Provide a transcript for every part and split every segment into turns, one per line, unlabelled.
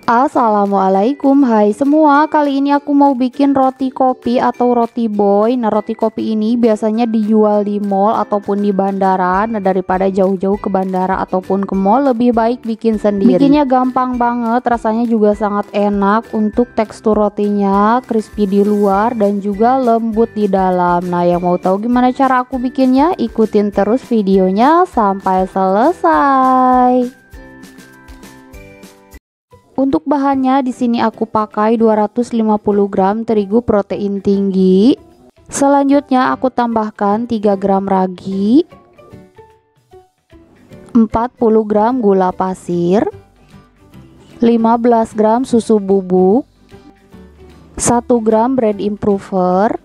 Assalamualaikum, hai semua. Kali ini aku mau bikin roti kopi atau roti boy. Nah, roti kopi ini biasanya dijual di mall ataupun di bandara. Nah, daripada jauh-jauh ke bandara ataupun ke mall, lebih baik bikin sendiri. Bikinnya gampang banget, rasanya juga sangat enak. Untuk tekstur rotinya crispy di luar dan juga lembut di dalam. Nah, yang mau tahu gimana cara aku bikinnya, ikutin terus videonya sampai selesai. Untuk bahannya di sini aku pakai 250 gram terigu protein tinggi. Selanjutnya aku tambahkan 3 gram ragi, 40 gram gula pasir, 15 gram susu bubuk, 1 gram bread improver,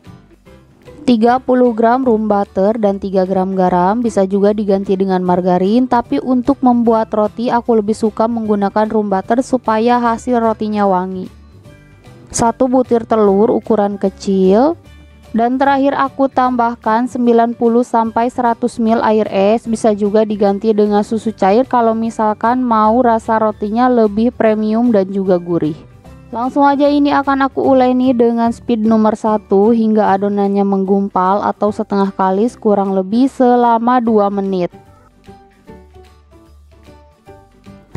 30 gram room butter dan 3 gram garam. Bisa juga diganti dengan margarin, tapi untuk membuat roti aku lebih suka menggunakan room butter supaya hasil rotinya wangi. 1 butir telur ukuran kecil, dan terakhir aku tambahkan 90-100 ml air es. Bisa juga diganti dengan susu cair kalau misalkan mau rasa rotinya lebih premium dan juga gurih. Langsung aja ini akan aku uleni dengan speed nomor 1 hingga adonannya menggumpal atau setengah kalis kurang lebih selama 2 menit.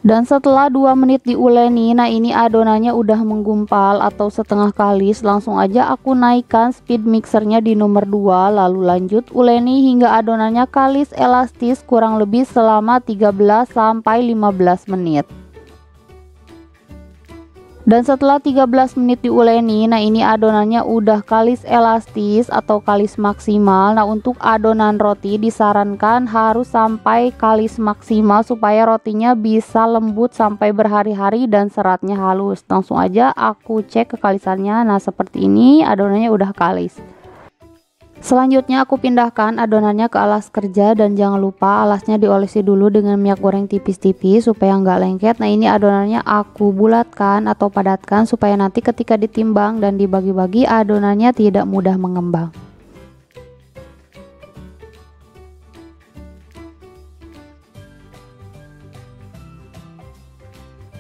Dan setelah 2 menit diuleni, nah ini adonannya udah menggumpal atau setengah kalis. Langsung aja aku naikkan speed mixernya di nomor 2, lalu lanjut uleni hingga adonannya kalis elastis kurang lebih selama 13-15 menit. Dan setelah 13 menit diuleni, nah ini adonannya udah kalis elastis atau kalis maksimal. Nah, untuk adonan roti disarankan harus sampai kalis maksimal supaya rotinya bisa lembut sampai berhari-hari dan seratnya halus. Langsung aja aku cek kekalisannya. Nah, seperti ini adonannya udah kalis. Selanjutnya aku pindahkan adonannya ke alas kerja, dan jangan lupa alasnya diolesi dulu dengan minyak goreng tipis-tipis supaya nggak lengket. Nah, ini adonannya aku bulatkan atau padatkan supaya nanti ketika ditimbang dan dibagi-bagi adonannya tidak mudah mengembang.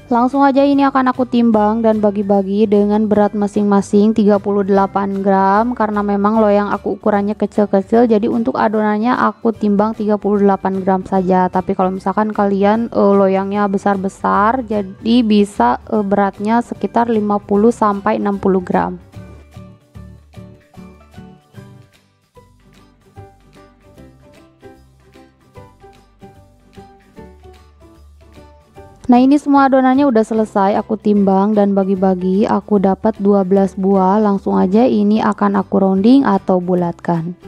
Langsung aja ini akan aku timbang dan bagi-bagi dengan berat masing-masing 38 gram karena memang loyang aku ukurannya kecil-kecil, jadi untuk adonannya aku timbang 38 gram saja. Tapi kalau misalkan kalian loyangnya besar-besar, jadi bisa beratnya sekitar 50-60 gram. Nah, ini semua adonannya udah selesai aku timbang dan bagi-bagi, aku dapat 12 buah. Langsung aja ini akan aku rounding atau bulatkan.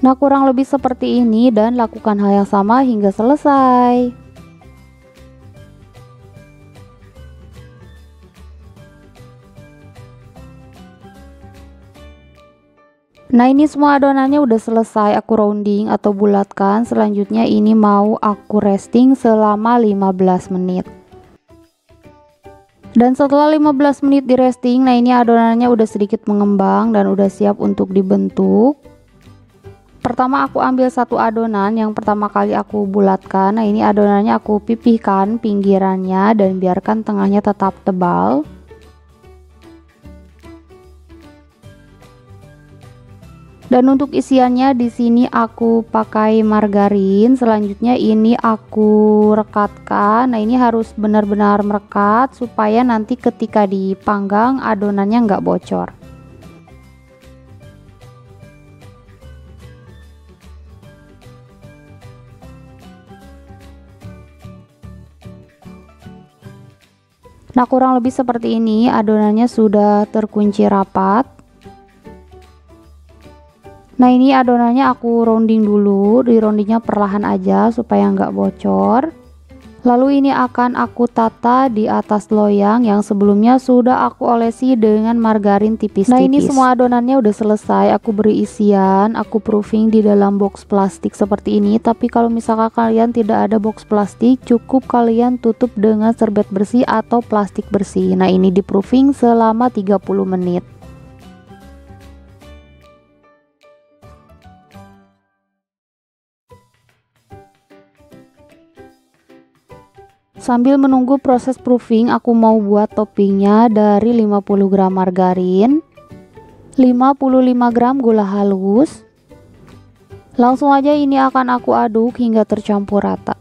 Nah, kurang lebih seperti ini dan lakukan hal yang sama hingga selesai. Nah, ini semua adonannya udah selesai aku rounding atau bulatkan. Selanjutnya ini mau aku resting selama 15 menit. Dan setelah 15 menit di resting, nah ini adonannya udah sedikit mengembang dan udah siap untuk dibentuk. Pertama aku ambil satu adonan yang pertama kali aku bulatkan. Nah, ini adonannya aku pipihkan pinggirannya dan biarkan tengahnya tetap tebal. Dan untuk isiannya di sini aku pakai margarin. Selanjutnya ini aku rekatkan. Nah, ini harus benar-benar merekat supaya nanti ketika dipanggang adonannya nggak bocor. Nah, kurang lebih seperti ini adonannya sudah terkunci rapat. Nah, ini adonannya aku rounding dulu, di roundingnya perlahan aja supaya nggak bocor. Lalu ini akan aku tata di atas loyang yang sebelumnya sudah aku olesi dengan margarin tipis-tipis. Nah, ini semua adonannya udah selesai, aku beri isian, aku proofing di dalam box plastik seperti ini. Tapi kalau misalkan kalian tidak ada box plastik, cukup kalian tutup dengan serbet bersih atau plastik bersih. Nah, ini di proofing selama 30 menit. Sambil menunggu proses proofing, aku mau buat toppingnya dari 50 gram margarin, 55 gram gula halus. Langsung aja ini akan aku aduk hingga tercampur rata.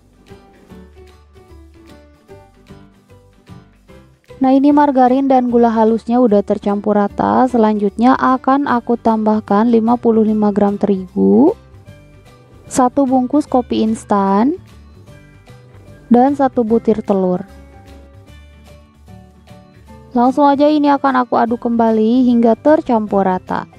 Nah, ini margarin dan gula halusnya udah tercampur rata. Selanjutnya akan aku tambahkan 55 gram terigu, 1 bungkus kopi instan, dan 1 butir telur. Langsung aja ini akan aku aduk kembali hingga tercampur rata.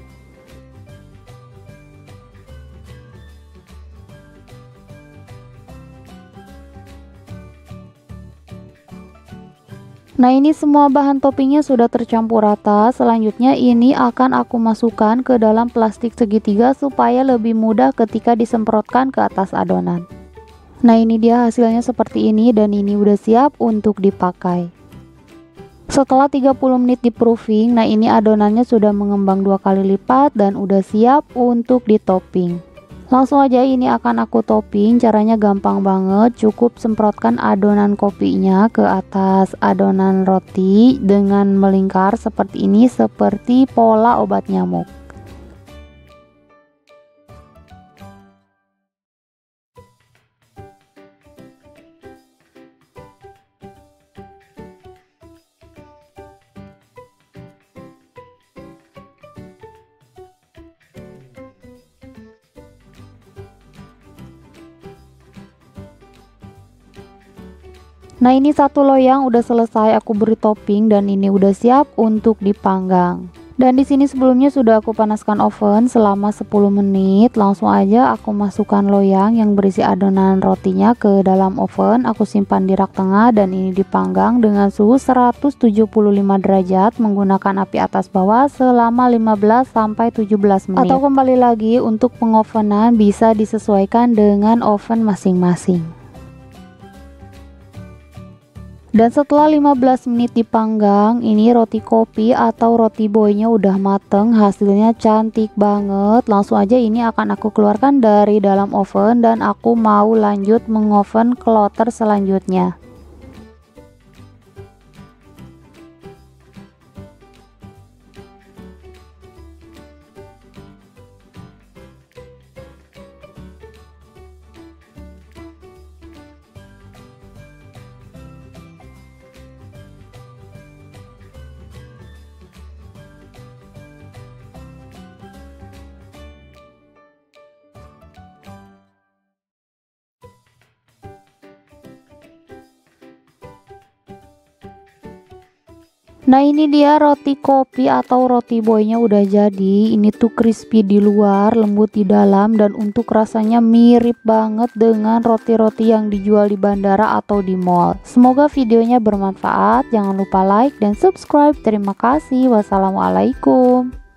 Nah, ini semua bahan toppingnya sudah tercampur rata. Selanjutnya ini akan aku masukkan ke dalam plastik segitiga supaya lebih mudah ketika disemprotkan ke atas adonan. Nah, ini dia hasilnya seperti ini dan ini udah siap untuk dipakai. Setelah 30 menit di proofing, nah ini adonannya sudah mengembang 2 kali lipat dan udah siap untuk ditopping. Langsung aja ini akan aku topping. Caranya gampang banget, cukup semprotkan adonan kopinya ke atas adonan roti dengan melingkar seperti ini, seperti pola obat nyamuk. Nah, ini satu loyang udah selesai aku beri topping dan ini udah siap untuk dipanggang. Dan di sini sebelumnya sudah aku panaskan oven selama 10 menit. Langsung aja aku masukkan loyang yang berisi adonan rotinya ke dalam oven. Aku simpan di rak tengah dan ini dipanggang dengan suhu 175 derajat menggunakan api atas bawah selama 15 sampai 17 menit. Atau kembali lagi, untuk pengovenan bisa disesuaikan dengan oven masing-masing. Dan setelah 15 menit dipanggang, ini roti kopi atau roti boynya udah mateng. Hasilnya cantik banget. Langsung aja ini akan aku keluarkan dari dalam oven dan aku mau lanjut mengoven kloter selanjutnya. Nah, ini dia roti kopi atau roti boynya udah jadi. Ini tuh crispy di luar, lembut di dalam, dan untuk rasanya mirip banget dengan roti-roti yang dijual di bandara atau di mall. Semoga videonya bermanfaat. Jangan lupa like dan subscribe. Terima kasih. Wassalamualaikum.